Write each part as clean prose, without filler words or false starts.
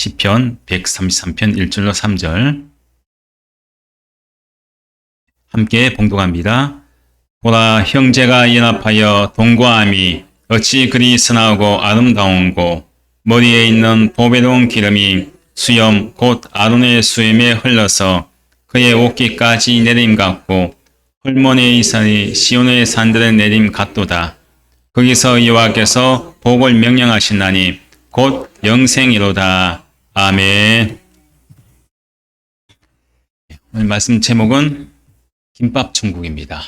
시편 133편 1절로 3절 함께 봉독합니다. 보라, 형제가 연합하여 동거함이 어찌 그리 선하고 아름다운고, 머리에 있는 보배로운 기름이 수염 곧 아론의 수염에 흘러서 그의 옷깃까지 내림 같고, 헐몬의 이산이 시온의 산들의 내림 같도다. 거기서 여호와께서 복을 명령하시나니 곧 영생이로다. 아멘. 오늘 말씀 제목은 김밥천국입니다.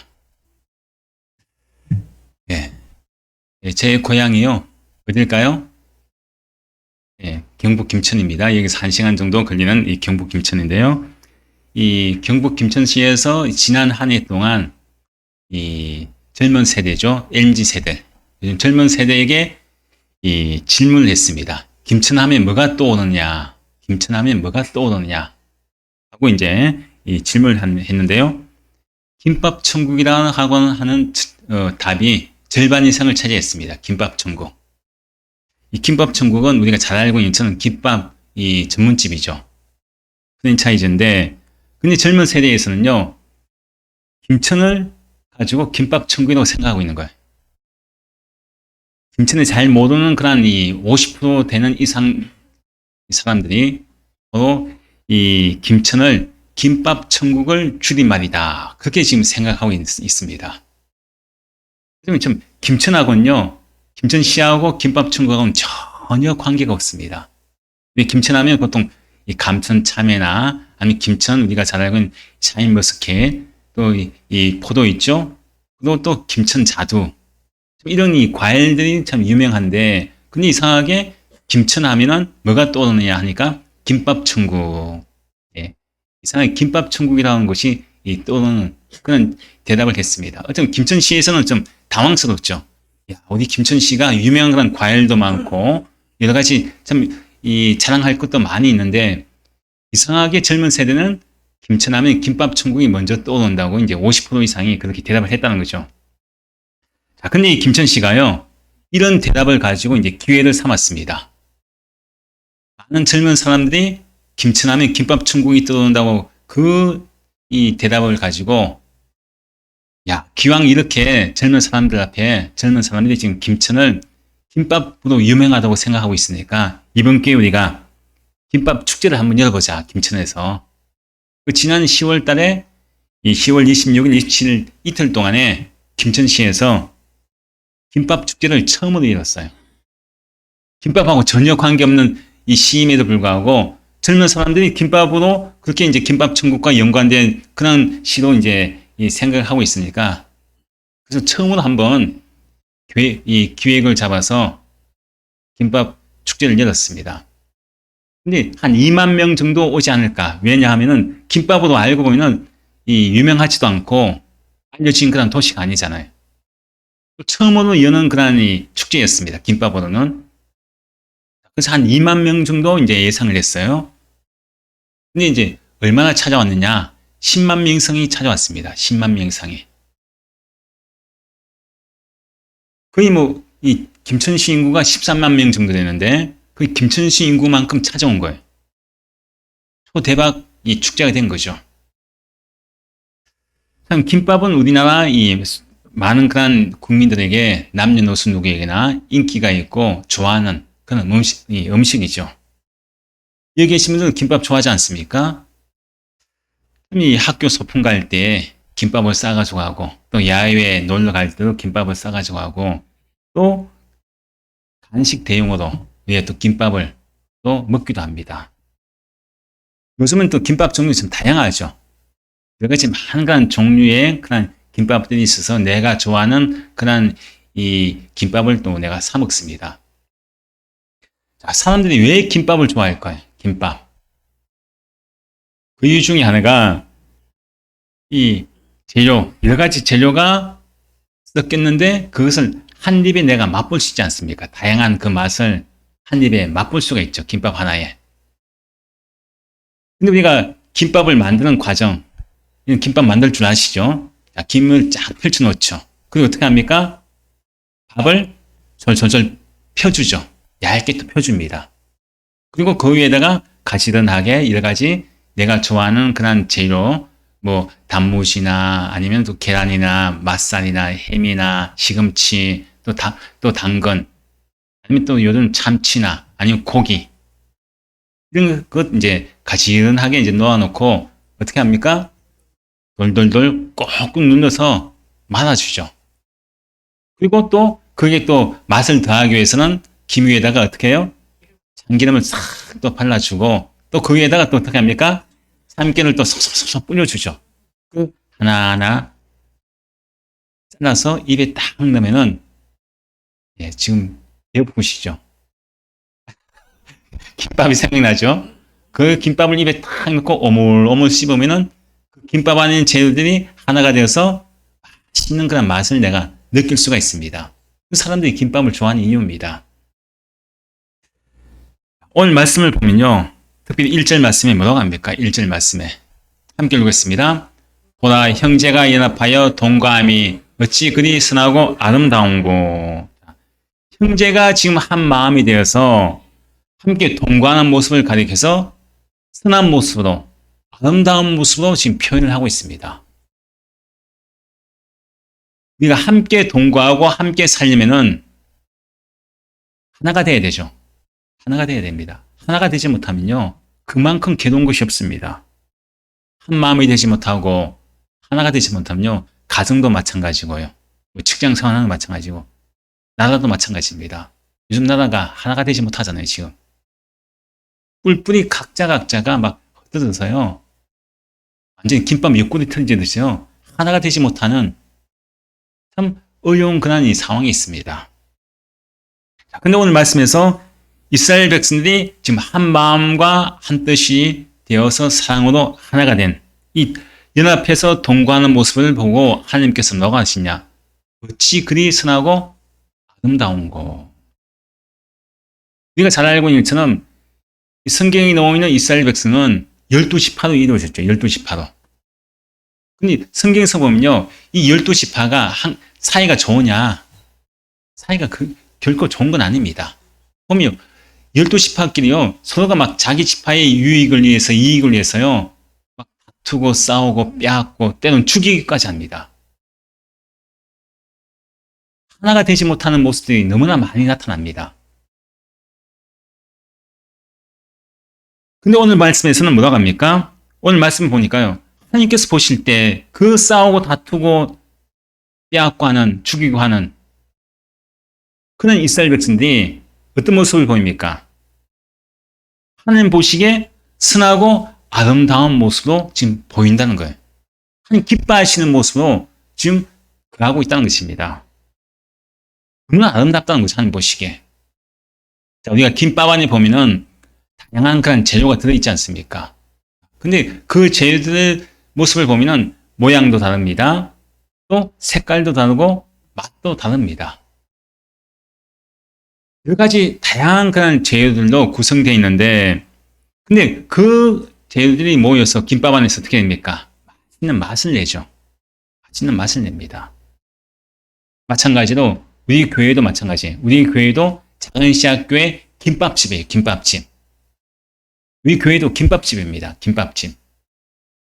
제 고향이요. 어딜까요? 경북 김천입니다. 여기서 1시간 정도 걸리는 이 경북 김천인데요. 이 경북 김천시에서 지난 한 해 동안 이 젊은 세대죠. MZ 세대. 요즘 젊은 세대에게 이 질문을 했습니다. 김천하면 뭐가 떠오르느냐? 김천하면 뭐가 떠오르느냐? 하고 이제 이 질문을 했는데요. 김밥천국이라고 하는 답이 절반 이상을 차지했습니다. 김밥천국. 이 김밥천국은 우리가 잘 알고 있는 저는 김밥 이 전문집이죠. 프랜차이즈인데, 근데 젊은 세대에서는요, 김천을 가지고 김밥천국이라고 생각하고 있는 거예요. 김천을 잘 모르는 그런 이 50% 되는 이상 사람들이 바로 이 김천을 김밥천국을 줄임말이다. 그렇게 지금 생각하고 있습니다. 그러면 좀 김천하고는요, 김천시하고 김밥천국하고는 전혀 관계가 없습니다. 김천하면 보통 이 감천 참외나 아니면 김천 우리가 잘 알고 있는 샤인머스켓, 또 이 포도 있죠? 그리고 또 김천 자두. 이런 이 과일들이 참 유명한데, 근데 이상하게 김천 하면은 뭐가 떠오르느냐 하니까 김밥천국. 이상하게 김밥천국이라는 것이 떠오르는 그런 대답을 했습니다. 어쨌든 김천시에서는 좀 당황스럽죠. 야, 어디 김천시가 유명한 그런 과일도 많고 여러 가지 참 이 자랑할 것도 많이 있는데, 이상하게 젊은 세대는 김천하면 김밥천국이 먼저 떠오른다고 이제 50% 이상이 그렇게 대답을 했다는 거죠. 자, 근데 이 김천시가요, 이런 대답을 가지고 이제 기회를 삼았습니다. 많은 젊은 사람들이 김천하면 김밥천국이 떠오른다고 이 대답을 가지고, 야, 기왕 이렇게 젊은 사람들이 지금 김천을 김밥으로 유명하다고 생각하고 있으니까 이번 기회에 우리가 김밥 축제를 한번 열어보자, 김천에서. 지난 10월 달에 이 10월 26일, 27일 이틀 동안에 김천시에서 김밥 축제를 처음으로 열었어요. 김밥하고 전혀 관계없는 이 시임에도 불구하고 젊은 사람들이 김밥으로 그렇게 이제 김밥천국과 연관된 그런 시로 이제 생각을 하고 있으니까, 그래서 처음으로 한번 이 기획을 잡아서 김밥 축제를 열었습니다. 근데 한 2만 명 정도 오지 않을까. 왜냐하면은 김밥으로 알고 보면은 이 유명하지도 않고 알려진 그런 도시가 아니잖아요. 처음으로 여는 그런 이 축제였습니다. 김밥으로는. 그래서 한 2만 명 정도 이제 예상을 했어요. 근데 이제 얼마나 찾아왔느냐? 10만 명 이상이 찾아왔습니다. 10만 명 이상이. 거의 이 김천시 인구가 13만 명 정도 되는데, 거의 김천시 인구만큼 찾아온 거예요. 초대박 이 축제가 된 거죠. 참, 김밥은 우리나라 이 많은 그런 국민들에게 남녀노소 누구에게나 인기가 있고 좋아하는 그런 음식이죠. 여기 계신 분들은 김밥 좋아하지 않습니까? 이 학교 소풍 갈 때 김밥을 싸가지고 가고, 또 야외에 놀러 갈 때도 김밥을 싸가지고 가고, 또 간식 대용으로 또 김밥을 또 먹기도 합니다. 요즘은 또 김밥 종류 좀 다양하죠. 여러 가지 많은 종류의 그런 김밥들이 있어서 내가 좋아하는 그런 이 김밥을 또 내가 사 먹습니다. 자, 사람들이 왜 김밥을 좋아할까요? 김밥. 그 이유 중에 하나가 이 재료, 여러 가지 재료가 섞였는데 그것을 한 입에 내가 맛볼 수 있지 않습니까? 다양한 그 맛을 한 입에 맛볼 수가 있죠. 김밥 하나에. 근데 우리가 김밥을 만드는 과정, 김밥 만들 줄 아시죠? 자, 김을 쫙 펼쳐 놓죠. 그리고 어떻게 합니까? 밥을 절절절 펴주죠. 얇게 또 펴줍니다. 그리고 그 위에다가 가지런하게 여러 가지 내가 좋아하는 그런 재료, 뭐 단무지나 아니면 또 계란이나 맛살이나 햄이나 시금치 또 당근 아니면 또 요즘 참치나 아니면 고기 이런 것 이제 가지런하게 이제 넣어놓고 어떻게 합니까? 돌돌돌 꼭꼭 눌러서 말아주죠. 그리고 또 그게 또 맛을 더하기 위해서는 김 위에다가 어떻게 해요? 참기름을 싹 또 발라주고 또 그 위에다가 또 어떻게 합니까? 참기름을 또 쏙쏙쏙 뿌려주죠. 그 하나하나 잘라서 입에 딱 넣으면은 예, 지금 배고프시죠? 김밥이 생각나죠? 그 김밥을 입에 딱 넣고 오물오물 씹으면은 그 김밥 안에 있는 재료들이 하나가 되어서 맛있는 그런 맛을 내가 느낄 수가 있습니다. 그 사람들이 김밥을 좋아하는 이유입니다. 오늘 말씀을 보면요. 특별히 1절 말씀에 뭐라고 합니까? 1절 말씀에. 함께 읽겠습니다. 보라 형제가 연합하여 동거함이 어찌 그리 선하고 아름다운고. 형제가 지금 한 마음이 되어서 함께 동거하는 모습을 가리켜서 선한 모습으로 아름다운 모습으로 지금 표현을 하고 있습니다. 우리가 함께 동거하고 함께 살려면은 하나가 돼야 되죠. 하나가 돼야 됩니다. 하나가 되지 못하면요. 그만큼 괴로운 것이 없습니다. 한 마음이 되지 못하고 하나가 되지 못하면요. 가정도 마찬가지고요. 직장 생활하는 마찬가지고 나라도 마찬가지입니다. 요즘 나라가 하나가 되지 못하잖아요. 지금. 뿔뿔이 각자가 막 흩어져서요. 완전히 김밥 옆구리 터지듯이요. 하나가 되지 못하는 참 어려운 그런 이 상황이 있습니다. 자, 근데 오늘 말씀에서 이스라엘 백성들이 지금 한 마음과 한 뜻이 되어서 사랑으로 하나가 된 이 연합해서 동거하는 모습을 보고 하나님께서 뭐가 하시냐? 어찌 그리 선하고 아름다운 거. 우리가 잘 알고 있는 것처럼 성경이 나오는 이스라엘 백성은 12지파로 이루어졌죠. 12지파로. 근데 성경에서 보면요. 이 12지파가 사이가 좋으냐? 사이가 결코 좋은 건 아닙니다. 보면 12지파끼리요. 서로가 막 자기 지파의 유익을 위해서 이익을 위해서요. 막 다투고 싸우고 빼앗고 때로는 죽이기까지 합니다. 하나가 되지 못하는 모습들이 너무나 많이 나타납니다. 근데 오늘 말씀에서는 뭐라고 합니까? 오늘 말씀 보니까요. 하나님께서 보실 때 그 싸우고 다투고 빼앗고 하는 죽이고 하는 그런 이스라엘 백성들이 어떤 모습을 보입니까? 하나님 보시기에 선하고 아름다운 모습으로 지금 보인다는 거예요. 하나님 기뻐하시는 모습으로 지금 그하고 있다는 것입니다. 너무나 아름답다는 거죠. 하나님 보시기에. 자, 우리가 김밥 안에 보면은 다양한 그런 재료가 들어있지 않습니까? 근데 그 재료들의 모습을 보면은 모양도 다릅니다. 또 색깔도 다르고 맛도 다릅니다. 여러 가지 다양한 그런 재료들로 구성되어 있는데, 근데 그 재료들이 모여서 김밥 안에서 어떻게 됩니까? 맛있는 맛을 내죠. 맛있는 맛을 냅니다. 마찬가지로 우리 교회도 마찬가지예요. 우리 교회도 작은 씨앗교회 김밥집이에요. 김밥집. 우리 교회도 김밥집입니다. 김밥집.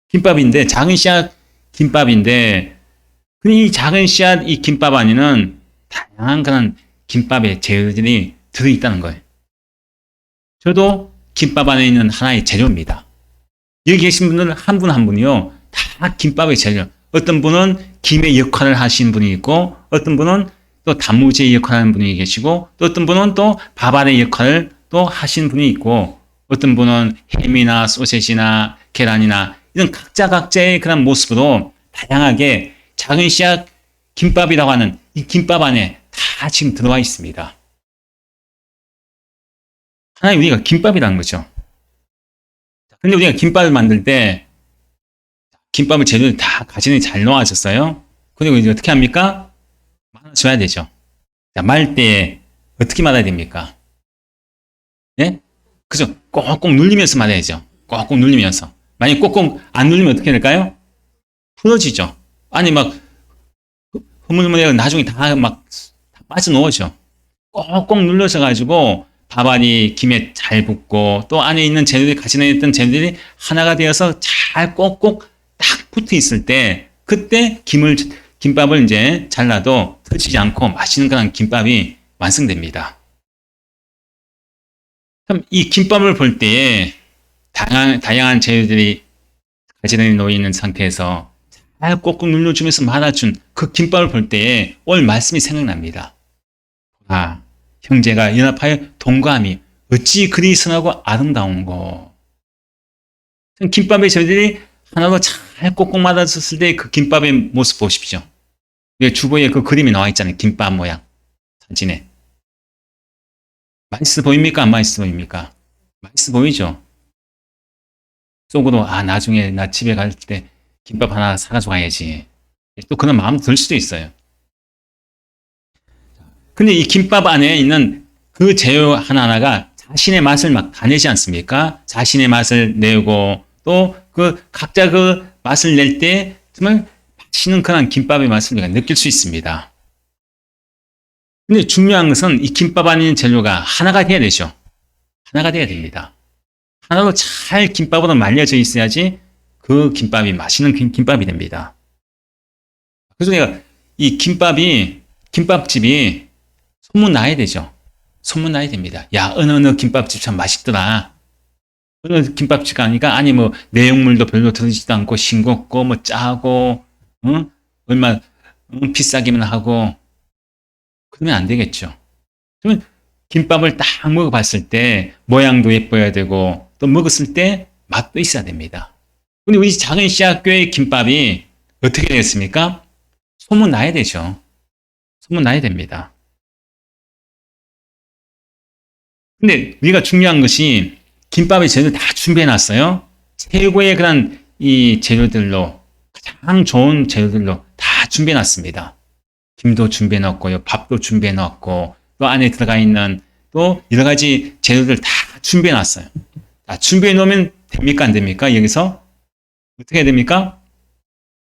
김밥인데 작은 씨앗 김밥인데 이 작은 씨앗 이 김밥 안에는 다양한 그런 김밥의 재료들이 들어있다는 거예요. 저도 김밥 안에 있는 하나의 재료입니다. 여기 계신 분들 한 분 한 분이요. 다 김밥의 재료. 어떤 분은 김의 역할을 하시는 분이 있고 어떤 분은 또 단무지의 역할을 하는 분이 계시고 또 어떤 분은 또 밥알의 역할을 또 하시는 분이 있고 어떤 분은 햄이나 소세지나 계란이나 이런 각자의 그런 모습으로 다양하게 작은 씨앗 김밥이라고 하는 이 김밥 안에 다 지금 들어와 있습니다. 하나님 우리가 김밥이라는 거죠. 근데 우리가 김밥을 만들 때 김밥을 재료를 다 가지런히 잘 놓아줬어요. 그리고 이제 어떻게 합니까? 말아줘야 되죠. 자, 말 때 어떻게 말아야 됩니까? 예? 그죠? 꼭꼭 눌리면서 말해야죠. 꼭꼭 눌리면서. 만약 꼭꼭 안 눌리면 어떻게 될까요? 풀어지죠. 아니 막 흐물흐물해서 나중에 다 빠져나오죠. 꼭꼭 눌러서 가지고 밥알이 김에 잘 붙고 또 안에 있는 재료들이 같이 있던 재료들이 하나가 되어서 잘 꼭꼭 딱 붙어 있을 때 그때 김밥을 이제 잘라도 터지지 않고 맛있는 그런 김밥이 완성됩니다. 그럼 이 김밥을 볼 때에 다양한 재료들이 가지런히 놓여 있는 상태에서 잘 꼭꼭 눌러주면서 말아준 그 김밥을 볼 때에 오늘 말씀이 생각납니다. 아, 형제가 연합하여 동거함이 어찌 그리 선하고 아름다운고. 김밥의 재료들이 하나도 잘 꼭꼭 말아줬을 때 그 김밥의 모습 보십시오. 주보에 그 그림이 나와 있잖아요. 김밥 모양 사진에. 맛있어 보입니까? 안 맛있어 보입니까? 맛있어 보이죠? 속으로 나중에 나 집에 갈 때 김밥 하나 사가지고 가야지. 또 그런 마음 들 수도 있어요. 근데 이 김밥 안에 있는 그 재료 하나하나가 자신의 맛을 막 다 내지 않습니까? 자신의 맛을 내고 또 그 각자 그 맛을 낼 때 정말 맛있는 그런 김밥의 맛을 우리가 느낄 수 있습니다. 근데 중요한 것은 이 김밥 안에 있는 재료가 하나가 돼야 되죠. 하나가 돼야 됩니다. 하나로 잘 김밥으로 말려져 있어야지 그 김밥이 맛있는 김밥이 됩니다. 그래서 내가 이 김밥집이 소문나야 되죠. 소문나야 됩니다. 야, 어느 김밥집 참 맛있더라. 어느 김밥집 가니까, 아니, 뭐, 내용물도 별로 들어지도 않고, 싱겁고, 뭐, 짜고, 얼마, 비싸기만 하고, 그러면 안 되겠죠. 그러면 김밥을 딱 먹어봤을 때, 모양도 예뻐야 되고, 또 먹었을 때, 맛도 있어야 됩니다. 근데 우리 작은 씨앗교회 김밥이 어떻게 되었습니까? 소문나야 되죠. 소문나야 됩니다. 근데 우리가 중요한 것이 김밥의 재료를 다 준비해놨어요. 최고의 그런 이 재료들로 가장 좋은 재료들로 다 준비해놨습니다. 김도 준비해놨고요, 밥도 준비해놨고 또 안에 들어가 있는 또 여러 가지 재료들 다 준비해놨어요. 다 준비해놓으면 됩니까? 안 됩니까? 여기서 어떻게 해야 됩니까?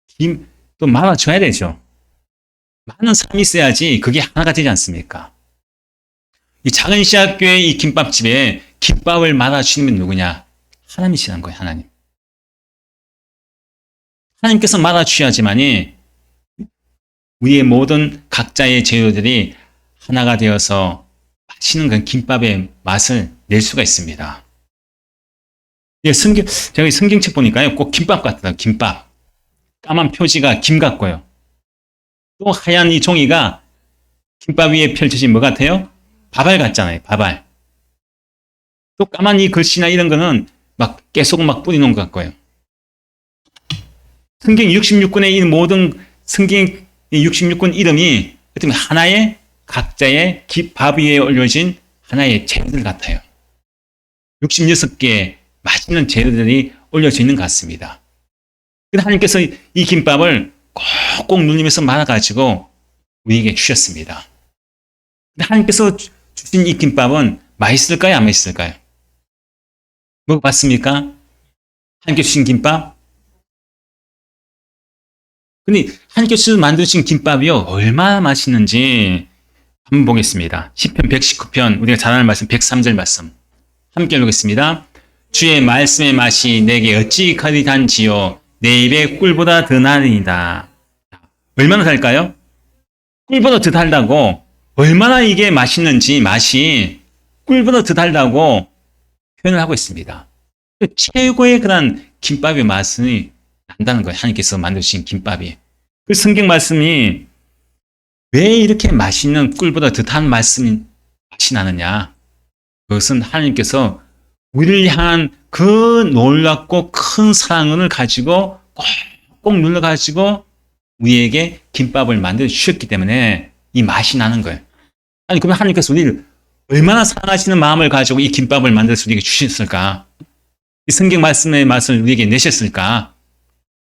김 또 말아줘야 되죠. 많은 사람이 있어야지 그게 하나가 되지 않습니까? 이 작은 씨앗교회 이 김밥집에 김밥을 말아주시는 누구냐? 하나님이시라는 거예요, 하나님. 하나님께서 말아주셔야지만이 우리의 모든 각자의 재료들이 하나가 되어서 맛있는 그 김밥의 맛을 낼 수가 있습니다. 제가 성경책 보니까요, 꼭 김밥 같더라고요, 김밥. 까만 표지가 김 같고요. 또 하얀 이 종이가 김밥 위에 펼쳐진 뭐 같아요? 밥알 같잖아요, 밥알. 또 까만 이 글씨나 이런 거는 막 계속 막 뿌리놓은 것 같고요. 성경 66권의 이 모든 성경 66권 이름이 어떻게 보면 하나의 각자의 밥 위에 올려진 하나의 재료들 같아요. 66개의 맛있는 재료들이 올려져 있는 것 같습니다. 그래서 하나님께서 이 김밥을 꼭꼭 누르면서 말아가지고 우리에게 주셨습니다. 하나님께서 주신 이 김밥은 맛있을까요? 안 맛있을까요? 먹어봤습니까? 하나님께서 주신 김밥? 근데 하나님께서 만드신 김밥이요, 얼마나 맛있는지 한번 보겠습니다. 시편 119편, 우리가 잘 아는 말씀 103절 말씀 함께 읽겠습니다. 주의 말씀의 맛이 내게 어찌 그리 단지요, 내 입에 꿀보다 더 나으리이다. 얼마나 달까요? 꿀보다 더 달다고, 얼마나 이게 맛있는지 맛이 꿀보다 더 달다고 표현을 하고 있습니다. 최고의 그런 김밥의 맛이 난다는 거예요. 하나님께서 만드신 김밥이. 그 성경 말씀이 왜 이렇게 맛있는 꿀보다 더 단 맛이 나느냐? 그것은 하나님께서 우리를 향한 그 놀랍고 큰 사랑을 가지고 꼭 눌러가지고 우리에게 김밥을 만들어 주셨기 때문에 이 맛이 나는 거예요. 아니, 그러면 하나님께서 우리를 얼마나 사랑하시는 마음을 가지고 이 김밥을 만들어서 우리에게 주셨을까? 이 성경 말씀의 맛을 우리에게 내셨을까?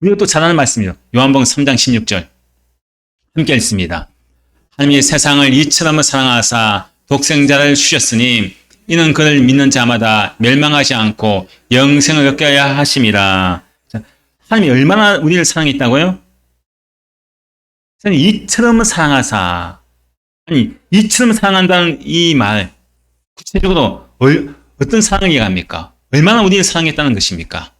우리가 또 잘 아는 말씀이죠. 요한복음 3장 16절 함께 읽습니다. 하나님이 세상을 이처럼 사랑하사 독생자를 주셨으니 이는 그를 믿는 자마다 멸망하지 않고 영생을 얻게 하려 하심이라. 하나님이 얼마나 우리를 사랑했다고요? 이처럼 사랑하사. 아니, 이처럼 사랑한다는 이 말, 구체적으로 어떤 사랑을 얘기합니까? 얼마나 우리를 사랑했다는 것입니까?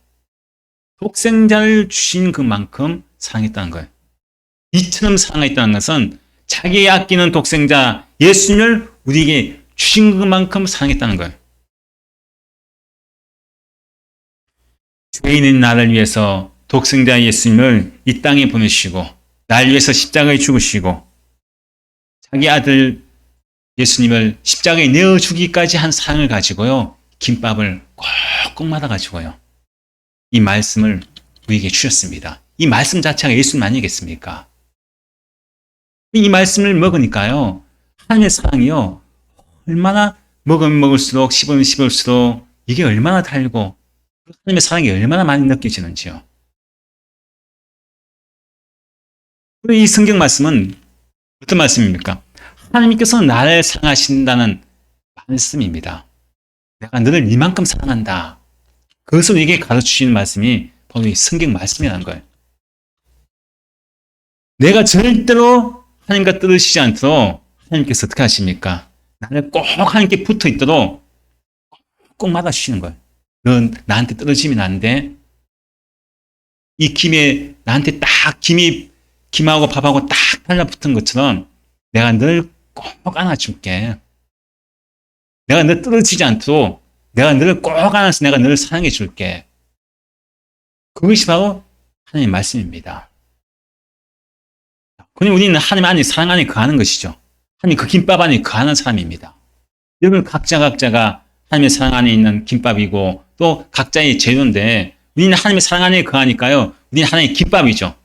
독생자를 주신 그만큼 사랑했다는 거예요. 이처럼 사랑했다는 것은 자기의 아끼는 독생자 예수님을 우리에게 주신 그만큼 사랑했다는 거예요. 죄인인 나를 위해서 독생자 예수님을 이 땅에 보내시고 날 위해서 십자가에 죽으시고 자기 아들 예수님을 십자가에 내어주기까지 한 사랑을 가지고요. 김밥을 꼭꼭 말아가지고요. 이 말씀을 우리에게 주셨습니다. 이 말씀 자체가 예수님 아니겠습니까? 이 말씀을 먹으니까요. 하나님의 사랑이요. 얼마나 먹으면 먹을수록 씹으면 씹을수록 이게 얼마나 달고 하나님의 사랑이 얼마나 많이 느껴지는지요. 이 성경 말씀은 어떤 말씀입니까? 하나님께서 나를 사랑하신다는 말씀입니다. 내가 너를 이만큼 사랑한다. 그것을 우리에게 가르치시는 말씀이 바로 이 성경 말씀이라는 거예요. 내가 절대로 하나님과 떨어지지 않도록 하나님께서 어떻게 하십니까? 나를 꼭 하나님께 붙어 있도록 꼭 막아주시는 거예요. 넌 나한테 떨어지면 안 돼. 이 김에 나한테 딱 김하고 밥하고 딱 달라붙은 것처럼 내가 널 꼭 안아줄게. 내가 너 떨어지지 않도록 내가 너를 꼭 안아서 내가 너를 사랑해 줄게. 그것이 바로 하나님의 말씀입니다. 그럼 우리는 하나님 안에 사랑 안에 거하는 것이죠. 하나님 그 김밥 안에 거하는 사람입니다. 여러분 각자가 하나님의 사랑 안에 있는 김밥이고 또 각자의 재료인데 우리는 하나님의 사랑 안에 거하니까요. 우리는 하나님의 김밥이죠.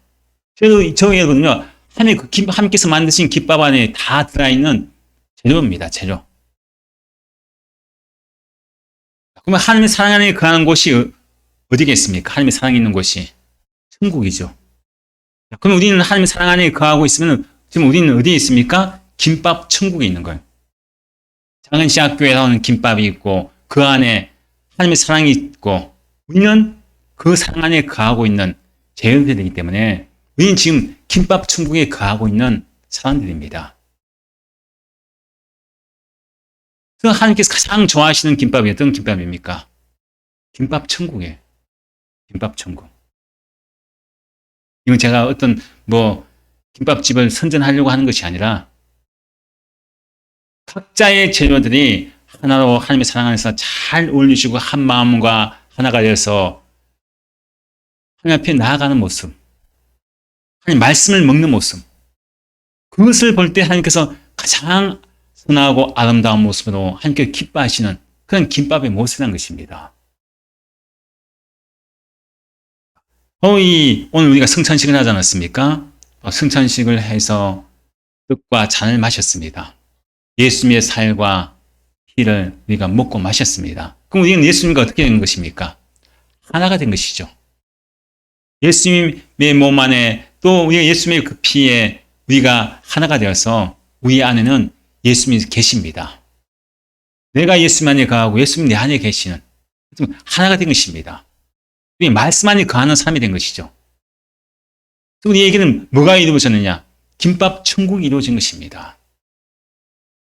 저희는요. 하나님께서 만드신 김밥 안에 다 들어있는 재료입니다. 재료. 그러면 하나님의 사랑 안에 거하는 곳이 어디겠습니까? 하나님의 사랑이 있는 곳이 천국이죠. 그럼 우리는 하나님의 사랑 안에 거하고 있으면 지금 우리는 어디에 있습니까? 김밥 천국에 있는 거예요. 작은 시학교에 나오는 김밥이 있고 그 안에 하나님의 사랑이 있고 우리는 그 사랑 안에 거하고 있는 제자들이기 때문에 우리는 지금 김밥 천국에 거하고 있는 사람들입니다. 하나님께서 가장 좋아하시는 김밥이 어떤 김밥입니까? 김밥 천국이에요. 김밥 천국. 이건 제가 어떤 김밥집을 선전하려고 하는 것이 아니라 각자의 재료들이 하나로 하나님의 사랑 안에서 잘 어울리시고 한 마음과 하나가 되어서 하나님 앞에 나아가는 모습, 하나님 말씀을 먹는 모습, 그것을 볼 때 하나님께서 가장 선하고 아름다운 모습으로 하나님께 기뻐하시는 그런 김밥의 모습이라는 것입니다. 오늘 우리가 성찬식을 하지 않았습니까? 성찬식을 해서 떡과 잔을 마셨습니다. 예수님의 살과 피를 우리가 먹고 마셨습니다. 그럼 우리는 예수님과 어떻게 된 것입니까? 하나가 된 것이죠. 예수님의 몸 안에 또 우리가 예수님의 그 피에 우리가 하나가 되어서 우리 안에는 예수님이 계십니다. 내가 예수님 안에 거하고 예수님 내 안에 계시는 하나가 된 것입니다. 우리 말씀 안에 거하는 사람이 된 것이죠. 우리에게는 뭐가 이루어졌느냐? 김밥 천국이 이루어진 것입니다.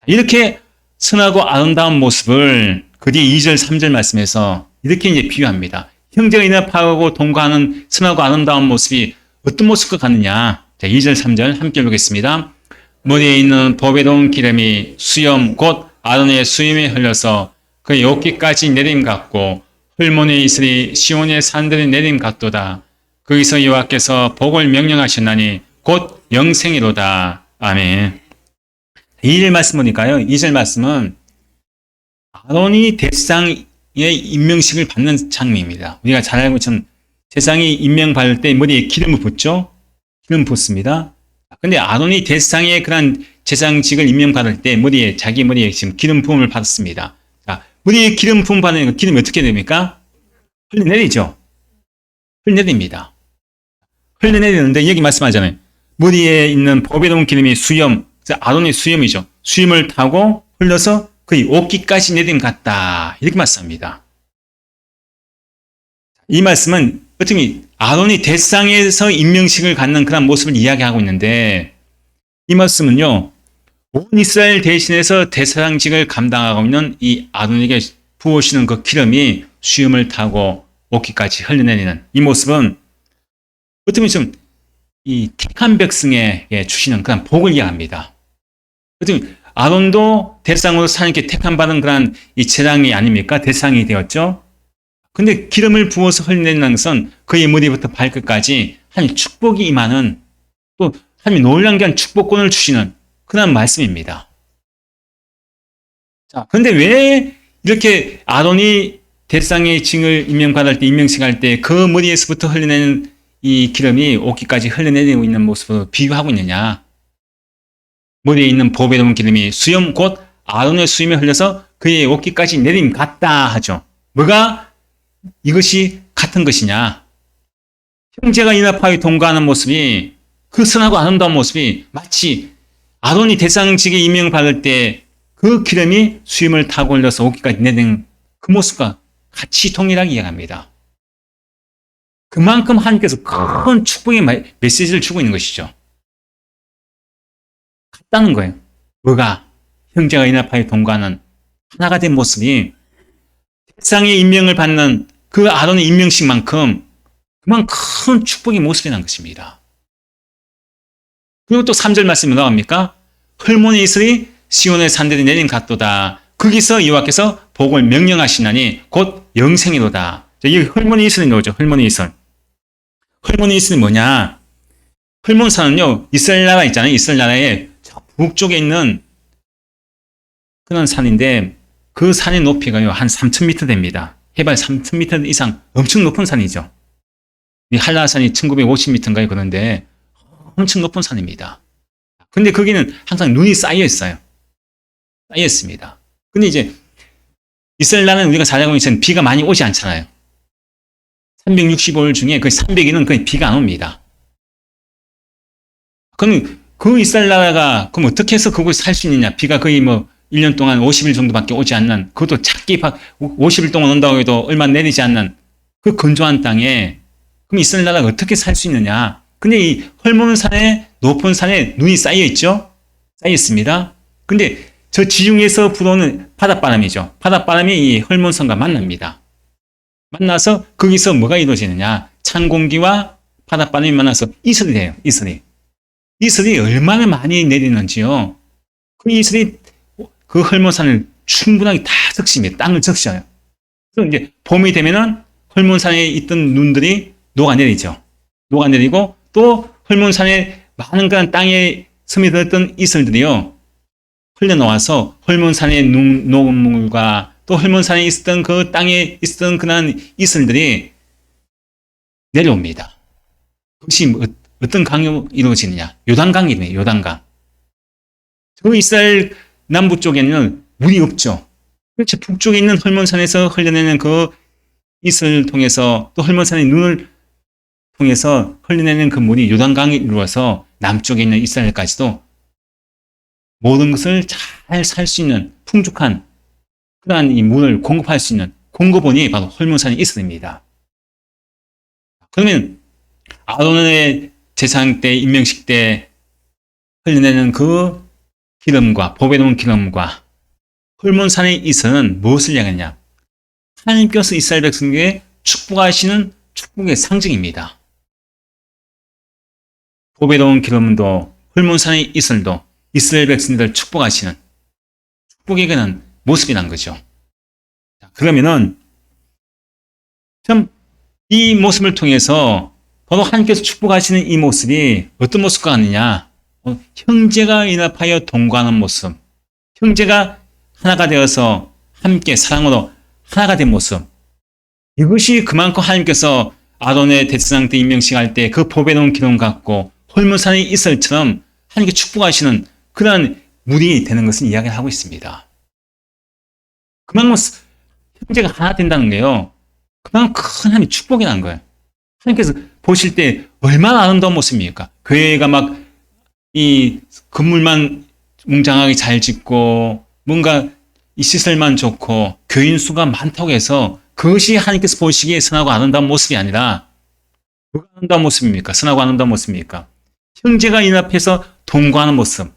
이렇게 선하고 아름다운 모습을 그 뒤에 2절, 3절 말씀에서 이렇게 이제 비유합니다. 형제가 인합하고 동거하는 선하고 아름다운 모습이 어떤 모습과 같느냐? 자, 2절, 3절 함께 보겠습니다. 머리에 있는 보배로운 기름이 수염 곧 아론의 수염에 흘려서 그의 어깨까지 내림 같고 헐몬의 이슬이 시온의 산들의 내림 같도다. 거기서 여호와께서 복을 명령하셨나니 곧 영생이로다. 아멘. 2절 말씀 보니까요. 2절 말씀은 아론이 대상의 임명식을 받는 장면입니다. 우리가 잘 알고 있는 대상이 임명받을 때 머리에 기름을 붓죠. 기름 붓습니다. 근데 아론이 대상의 그런 제사장직을 임명받을 때 자기 머리에 지금 기름 부음을 받았습니다. 자, 머리에 기름 부음 받는 그 기름이 어떻게 됩니까? 흘러내리죠. 흘러내립니다. 흘러내리는데 여기 말씀하잖아요. 머리에 있는 보배로운 기름이 수염, 아론의 수염이죠. 수염을 타고 흘러서 거의 옷깃까지 내림 같다. 이렇게 말씀합니다. 이 말씀은 어쩌면 아론이 대상에서 임명식을 갖는 그런 모습을 이야기하고 있는데 이 말씀은요. 온 이스라엘 대신해서 대사장직을 감당하고 있는 이 아론에게 부어주시는 그 기름이 수염을 타고 옷깃까지 흘러내리는 이 모습은 어떻게 보면 좀 이 택한 백성에게 주시는 그런 복을 이야기합니다. 어떻게 아론도 대상으로 하나님께 택한 받은 그런 이 제사장이 아닙니까? 대상이 되었죠. 근데 기름을 부어서 흘러내리는 것은 그의 머리부터 발끝까지 하나님 축복이 임하는, 또 하나님이 놀라운 게 축복권을 주시는 그런 말씀입니다. 자, 근데 왜 이렇게 아론이 대상의 징을 임명받을 때, 임명식할 때 그 머리에서부터 흘러내는 이 기름이 옷깃까지 흘러내리고 있는 모습을 비유하고 있느냐? 머리에 있는 보배에 온 기름이 수염 곧 아론의 수염에 흘려서 그의 옷깃까지 내림 같다 하죠. 뭐가 이것이 같은 것이냐? 형제가 연합하여 동거하는 모습이, 그 선하고 아름다운 모습이 마치 아론이 대상직에 임명받을 때 그 기름이 수염을 타고 흘려서 옷깃까지 내린 그 모습과 같이 동일하게 이해합니다. 그만큼 하나님께서 큰 축복의 메시지를 주고 있는 것이죠. 같다는 거예요. 뭐가? 형제가 연합하여 동거하는 하나가 된 모습이 대상의 임명을 받는 그 아론의 임명식만큼 그만 큰 축복의 모습이라는 것입니다. 그리고 또 3절 말씀이 나옵니까? 헐몬의 이슬이 시온의 산들이 내린 같도다. 거기서 여호와께서 복을 명령하시나니 곧 영생이로다. 이 헐몬의 이슬이 나오죠. 헐몬의 이슬. 헐몬의 이슬이 뭐냐? 헐몬산은요, 이스라엘 나라 있잖아요. 이스라엘 나라의 북쪽에 있는 그런 산인데 그 산의 높이가요, 한 3,000m 됩니다. 해발 3,000m 이상 엄청 높은 산이죠. 이 한라산이 1950m인가요? 그런데 엄청 높은 산입니다. 근데 거기는 항상 눈이 쌓여 있어요. 쌓여 있습니다. 근데 이제 이스라엘 나라는 우리가 살아가고 있는 비가 많이 오지 않잖아요. 365일 중에 그 300일은 거의 비가 안 옵니다. 그럼 그 이스라엘 나라가 그럼 어떻게 해서 그곳에 살 수 있느냐? 비가 거의 뭐 1년 동안 50일 정도밖에 오지 않는, 그것도 작게 50일 동안 온다고 해도 얼마 내리지 않는 그 건조한 땅에 그럼 이스라엘 나라가 어떻게 살 수 있느냐? 근데 이 헐몬산에, 높은 산에 눈이 쌓여 있죠? 쌓여 있습니다. 근데 저 지중해에서 불어오는 바닷바람이죠. 바닷바람이 이 헐몬산과 만납니다. 만나서 거기서 뭐가 이루어지느냐? 찬 공기와 바닷바람이 만나서 이슬이 돼요. 이슬이 얼마나 많이 내리는지요. 그 이슬이 그 헐몬산을 충분하게 다 적십니다. 땅을 적셔요. 그래서 이제 봄이 되면은 헐몬산에 있던 눈들이 녹아내리죠. 녹아내리고 또 헐몬산에 많은 그런 땅에 스며들었던 이슬들이요, 흘러나와서 헐몬산의 녹물과 또 헐몬산에 있었던 그 땅에 있었던 그런 이슬들이 내려옵니다. 그것이 어떤 강으로 이루어지느냐? 요단강이네요. 요단강. 저 이스라엘 남부 쪽에는 물이 없죠. 그렇죠. 북쪽에 있는 헐몬산에서 흘러내는 그 이슬을 통해서 또 헐몬산의 눈을 통해서 흘러내는 그 물이 요단강에 이루어서 남쪽에 있는 이스라엘까지도 모든 것을 잘 살 수 있는 풍족한 그러한 이 물을 공급할 수 있는 공급원이 바로 헐몬산의 이슬입니다. 그러면 아론의 제사장 때, 임명식 때 흘러내는 그 기름과 보배에 놓은 기름과 헐몬산의 이슬은 무엇을 이야기하냐? 하나님께서 이스라엘 백성에게 축복하시는 축복의 상징입니다. 보배에 놓은 기름도 헐몬산의 이슬도 이스라엘 백성들을 축복하시는 축복에 관한 모습이란 거죠. 그러면은 참 이 모습을 통해서 바로 하나님께서 축복하시는 이 모습이 어떤 모습과 같느냐? 형제가 연합하여 동거하는 모습, 형제가 하나가 되어서 함께 사랑으로 하나가 된 모습, 이것이 그만큼 하나님께서 아론의 대제사장 때 임명식 때 그 보배에 놓은 기름 갖고 헐몬산의 이슬처럼 하나님께 축복하시는 그런 물이 되는 것을 이야기를 하고 있습니다. 그만큼 형제가 하나 된다는 게요, 그만큼 큰 하나님의 축복이라는 거예요. 하나님께서 보실 때 얼마나 아름다운 모습입니까? 교회가 막 이 건물만 웅장하게 잘 짓고 뭔가 이 시설만 좋고 교인 수가 많다고 해서 그것이 하나님께서 보시기에 선하고 아름다운 모습이 아니라, 뭐가 아름다운 모습입니까? 선하고 아름다운 모습입니까? 형제가 연합해서 동거하는 모습,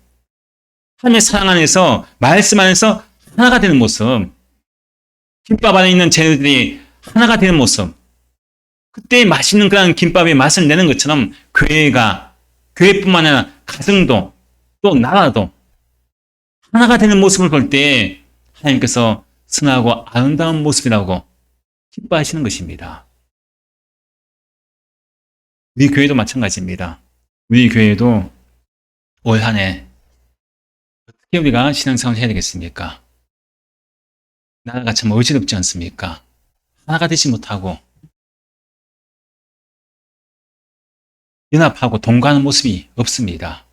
하나님의 사랑 안에서, 말씀 안에서 하나가 되는 모습. 김밥 안에 있는 재료들이 하나가 되는 모습. 그때 맛있는 그런 김밥의 맛을 내는 것처럼 교회뿐만 아니라 가정도 또 나라도 하나가 되는 모습을 볼 때 하나님께서 선하고 아름다운 모습이라고 기뻐하시는 것입니다. 우리 교회도 마찬가지입니다. 우리 교회도 올 한 해 어떻게 우리가 신앙생활을 해야 되겠습니까? 나라가 참 어지럽지 않습니까? 하나가 되지 못하고 연합하고 동거하는 모습이 없습니다.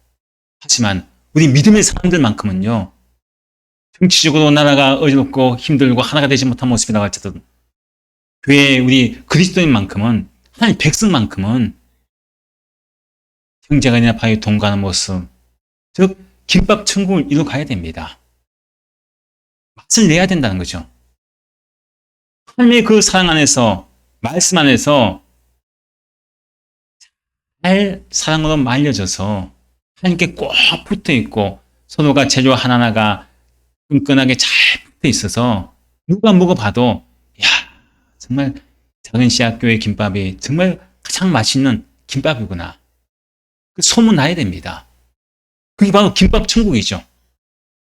하지만 우리 믿음의 사람들만큼은요, 정치적으로 나라가 어지럽고 힘들고 하나가 되지 못한 모습이라고 할지라도 교회 우리 그리스도인만큼은, 하나님 백성만큼은 형제가 연합하여 동거하는 모습, 즉 김밥 천국을 이루어 가야 됩니다. 맛을 내야 된다는 거죠. 하나님의 그 사랑 안에서, 말씀 안에서 잘 사랑으로 말려져서 하나님께 꼭 붙어 있고 서로가 재료 하나하나가 끈끈하게 잘 붙어 있어서 누가 먹어봐도 야, 정말 작은 씨앗교회 김밥이 정말 가장 맛있는 김밥이구나. 그 소문 나야 됩니다. 그게 바로 김밥 천국이죠.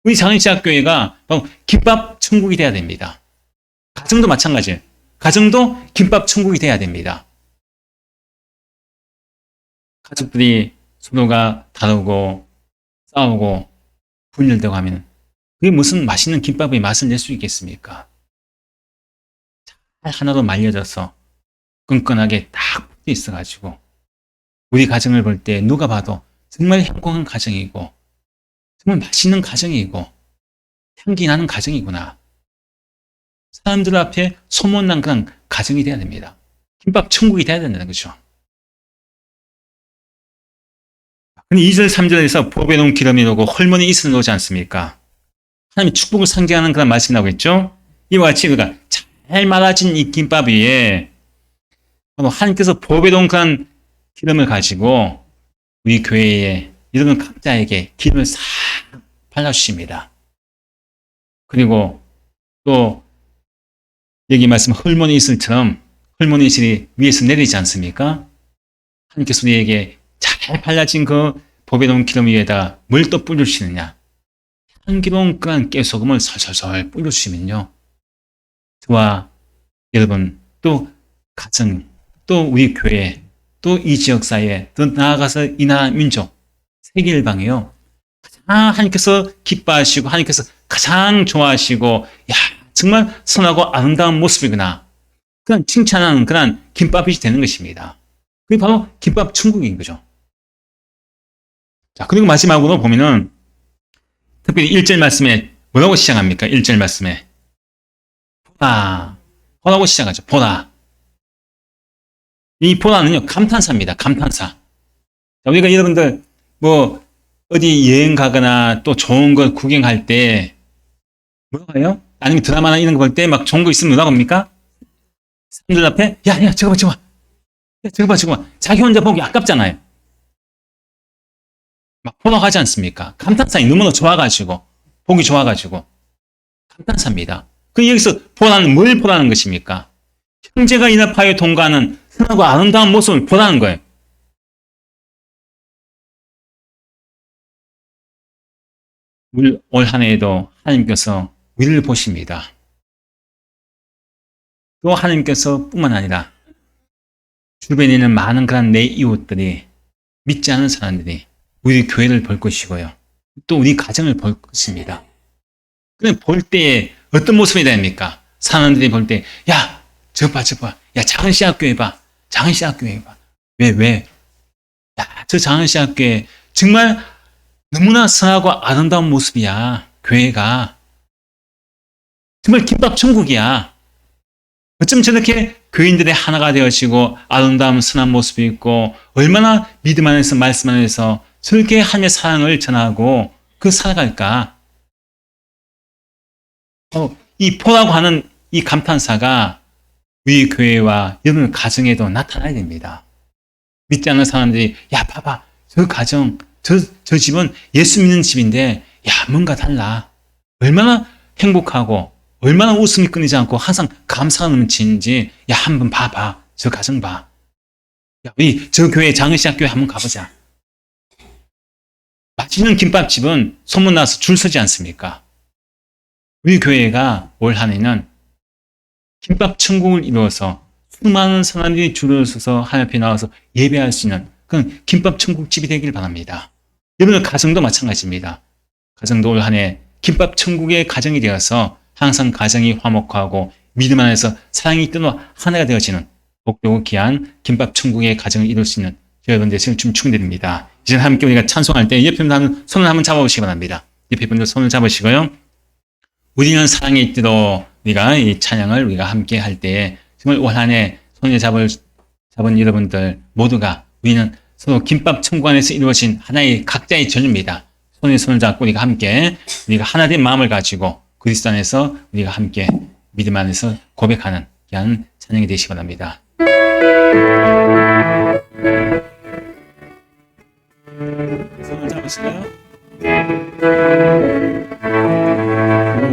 우리 작은 씨앗교회가 바로 김밥 천국이 돼야 됩니다. 가정도 마찬가지예요. 가정도 김밥 천국이 돼야 됩니다. 가족들이 서로가 다르고 싸우고 분열되고 하면 그게 무슨 맛있는 김밥의 맛을 낼 수 있겠습니까? 잘 하나로 말려져서 끈끈하게 딱 붙어 있어가지고 우리 가정을 볼 때 누가 봐도 정말 행복한 가정이고 정말 맛있는 가정이고 향기 나는 가정이구나. 사람들 앞에 소문난 그런 가정이 돼야 됩니다. 김밥 천국이 돼야 된다는 거죠. 근데 2절, 3절에서 보배 놓은 기름이 나오고 헐머니 이슬이 나오지 않습니까? 하나님의 축복을 상징하는 그런 말씀이 나오겠죠? 이와 같이 그가 잘 말아진 이 김밥 위에 하나님께서 보배 놓은 그런 기름을 가지고 우리 교회에 이런 각자에게 기름을 싹 발라주십니다. 그리고 또 여기 말씀 헐머니 이슬처럼 헐머니 이슬이 위에서 내리지 않습니까? 하나님께서 우리에게 잘 발라진 그 보배 놓은 기름 위에다 뭘 또 뿌려주시느냐? 향기로운 그런 깨소금을 설설설 뿌려주시면요. 저와 여러분, 또 가정, 또 우리 교회, 또 이 지역사회, 또 나아가서 이 나라 민족, 세계 일방에요. 가장 하나님께서 기뻐하시고 하나님께서 가장 좋아하시고 야 정말 선하고 아름다운 모습이구나. 그런 칭찬하는 그런 김밥이 되는 것입니다. 그게 바로 김밥 천국인 거죠. 자, 그리고 마지막으로 보면은 특별히 1절 말씀에 뭐라고 시작합니까? 1절 말씀에 보라, 보라고 시작하죠. 보라. 이 보라는요, 감탄사입니다. 감탄사. 자, 우리가 여러분들 뭐 어디 여행 가거나 또 좋은 걸 구경할 때 뭐라고 해요? 아니면 드라마나 이런 거 볼 때 막 좋은 거 있으면 뭐라고 합니까? 사람들 앞에 야 저거 봐 저거 봐. 야 저거 봐 저거 봐. 자기 혼자 보기 아깝잖아요. 막 보러가지 않습니까? 감탄사이 너무나 좋아가지고 보기 좋아가지고 감탄사입니다. 그 여기서 보라는 뭘 보라는 것입니까? 형제가 연합하여 동거하는 선하고 아름다운 모습을 보라는 거예요. 올 한 해에도 하나님께서 우리를 보십니다. 또 하나님께서 뿐만 아니라 주변에 있는 많은 그런 내 이웃들이 믿지 않은 사람들이 우리 교회를 볼 것이고요. 또 우리 가정을 볼 것입니다. 근데 볼 때에 어떤 모습이 됩니까? 사람들이 볼 때, 야, 저거 봐, 저거 봐. 야, 작은 씨앗교회 봐. 작은 씨앗교회 봐. 왜? 야, 저 작은 씨앗교회 정말 너무나 선하고 아름다운 모습이야. 교회가. 정말 김밥 천국이야. 어쩜 저렇게 교인들의 하나가 되어지고 아름다운 선한 모습이 있고 얼마나 믿음 안에서 말씀 안에서 저렇게 하나님의 사랑을 전하고 그 살아갈까? 이 보라고 하는 이 감탄사가 우리 교회와 여러분 가정에도 나타나야 됩니다. 믿지 않는 사람들이 야 봐봐 저 가정 저 집은 예수 믿는 집인데 야, 뭔가 달라. 얼마나 행복하고 얼마나 웃음이 끊이지 않고 항상 감사가 넘치는지 야, 한번 봐봐. 저 가정 봐. 야, 우리 저 교회 장의시학 교회 한번 가보자. 맛있는 김밥집은 소문나서 줄 서지 않습니까? 우리 교회가 올 한 해는 김밥 천국을 이루어서 수많은 사람들이 줄을 서서 하나님 앞에 나와서 예배할 수 있는 그런 김밥 천국 집이 되길 바랍니다. 여러분의 가정도 마찬가지입니다. 가정도 올 한 해 김밥 천국의 가정이 되어서 항상 가정이 화목하고 믿음 안에서 사랑이 끊어 하나가 되어지는 복되고 귀한 김밥 천국의 가정을 이룰 수 있는 여러분 되시길 좀 축원드립니다. 이제 함께 우리가 찬송할 때 옆에 분들 손을 한번 잡아보시기 바랍니다. 옆에 분들 손을 잡으시고요. 우리는 사랑에 있도록 우리가 이 찬양을 우리가 함께 할 때에 정말 올 한 해 손에 잡은 여러분들 모두가 우리는 서로 김밥 천국 안에서 이루어진 하나의 각자의 전유입니다. 손에 손을 잡고 우리가 함께 우리가 하나 된 마음을 가지고 그리스도 안에서 우리가 함께 믿음 안에서 고백하는 귀한 찬양이 되시기 바랍니다. 손을 잡으실까요?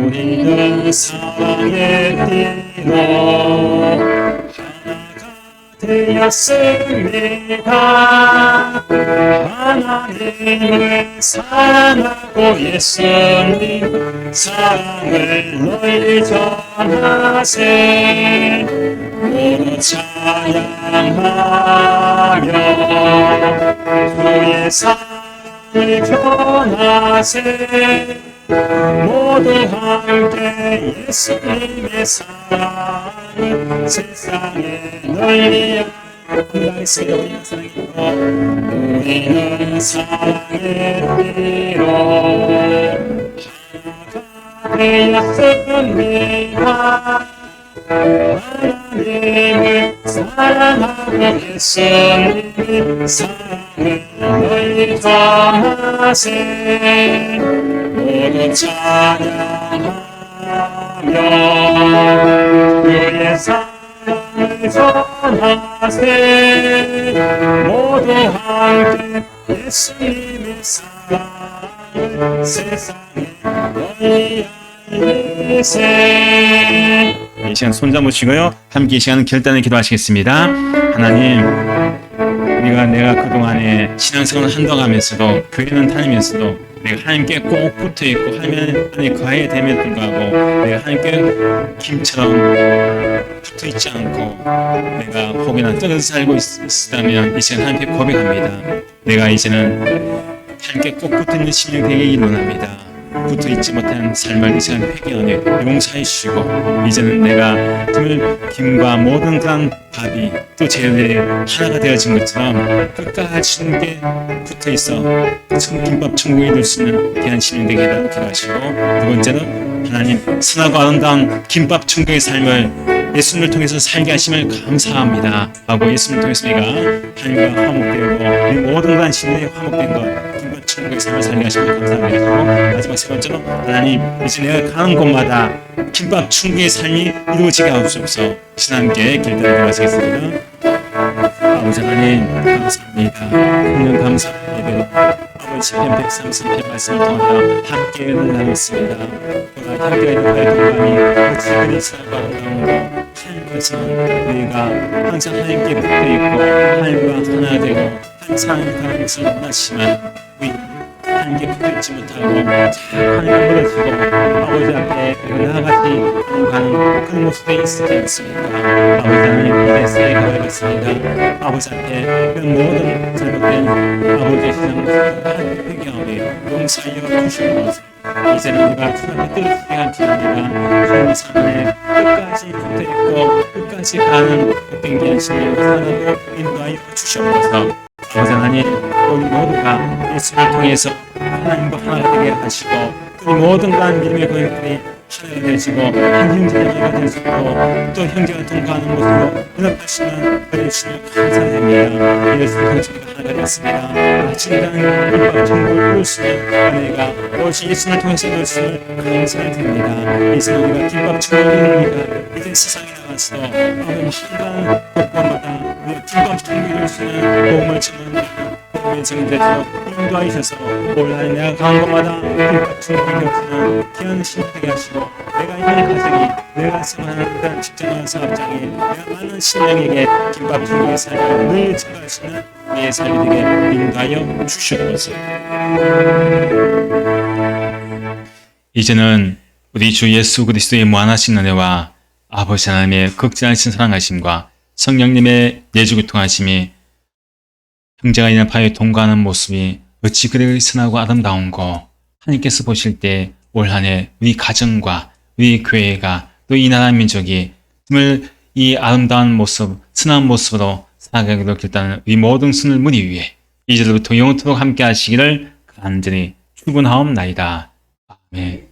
우리는 사랑의 띠로 하나가 되었습니다. 하나님을 사랑하고 예수님 사랑을 널리 전하세. 모두 찬양하며 주의 사랑을 전하세. 모두 함께 예수님의 사랑을 세상에 널리 알리세요. 우리는 사랑이로 우리는 사랑의 띠로 하나가 되었습니다. 하나님을 사랑하고 예수님 사랑을 널리 전하세. 모두 찬양하며 주의 사랑을 전하세. 모두 함께 예수님의 사랑을 세상에 널리 알리세. 이 시간 손잡으시고요. 함께 이 시간은 결단을 기도하시겠습니다. 하나님, 내가 그동안에 신앙생활을 한동안하면서도 교회는 다니면서도 내가 하나님께 꼭 붙어있고 하나님 안에 거하게 됨에도 불구하고 내가 하나님께 김처럼 붙어있지 않고 내가 혹여나 떨어져 살고 있다면 이 시간 하나님께 고백합니다. 내가 이제는 하나님께 꼭 붙어있는 심령 되게 원합니다. 붙어있지 못한 삶을 이 시간 회개하며 용서해 주시고 이제는 내가 정말 김과 모든 그런 밥이 또 재료들이 하나가 되어진 것처럼 끝까지 주님께 붙어있어 김밥 천국에 이룰 수 있는 귀한 심령 되게 기도하시고 두 번째는 하나님 선하고 아름다운 김밥 천국의 삶을 예수님을 통해서 살게 하심을 감사합니다 하고 예수님을 통해서 우리가 하나님과 화목되고 이 모든 그런 심령이 화목된 것 김밥 천국의 삶을 살게 하심을 감사합니다. 마지막 세 번째로 하나님 이제 내가 가는 곳마다 김밥 천국의 삶이 이루어지게 하옵소서. 신함께 결단을 기도하시겠습니다. 아버지 하나님 감사합니다. 그냥 감사합니다. 아버지 편 133편 말씀을 통하여 함께를 나눴습니다. 또한 함께하는 활동감이 어찌 그리스도와 아름다운 것 하는 것은 우리가 항상 하나님께 붙어있고 하나님과 하나 되고 항상 하나님의 것을 원하시지만 우리 하나님께 붙어있지 못하고 하나님과 멀어지고 아버지 앞에 나아가지 가는 그런 모습이 있지 않습니까? 아버지 하나님 이제 새해 가겠습니다. 아버지 앞에 그 모든 잘못된 아버지의 신앙을 회개하며 용서하여 주시옵소서. 이제는 우리가 주님의 뜻을 수행하게 합니다. 주님의 삶에 끝까지 붙어있고 끝까지 가는 헛된 신앙을 살아도 인도하여 주시옵소서. 아버지 하나님 우리 모두가 예수를 통해서 하나님과 하나가 되게 하시고 또 모든 그런 믿음의 고인들이 하나가 되시고 한 형제자매가 되시고 또 형제가 통과하는 모습으로 연합하시는 그의 주님을 감사드립니다. 예수를 통해서 우리가 하나가 되었습니다. 진정한 김밥 천국을 이룰 수 있는 은혜가 오직 예수를 통해서 이룰 수 있는 감사드립니다. 이제 우리가 김밥 천국을 이루니까 이제 세상에 나가서 아무 한강 곳곳마다 우리가 김밥 천국을 이룰 수 있는 도움을 청하는 도움의 정대죠. 인도하셔서 올 한해 내가 가는 곳마다 김밥 충분히 없이는 귀한 신하게 하시고 내가 있는 가정이 내가 생활하는 그런 직장이나 사업장에 내가 많은 신령에게 김밥 충분히 삶을 늘 증가할 수 있는 우리의 삶이 되게 인도하여 주시옵소서. 이제는 우리 주 예수 그리스도의 무한하신 은혜와 아버지 하나님의 극진하신 사랑하심과 성령님의 내주교통하심이 형제가 있는 바에 동거하는 모습이 어찌 그리 선하고 아름다운고 하나님께서 보실 때 올 한해 우리 가정과 우리 교회가 또 이 나라 민족이 정말 이 아름다운 모습, 선한 모습으로 살아가기로 결단하는 우리 모든 손을 무리 위해 이제부터 영원토록 함께 하시기를 간절히 축원하옵나이다. 아멘.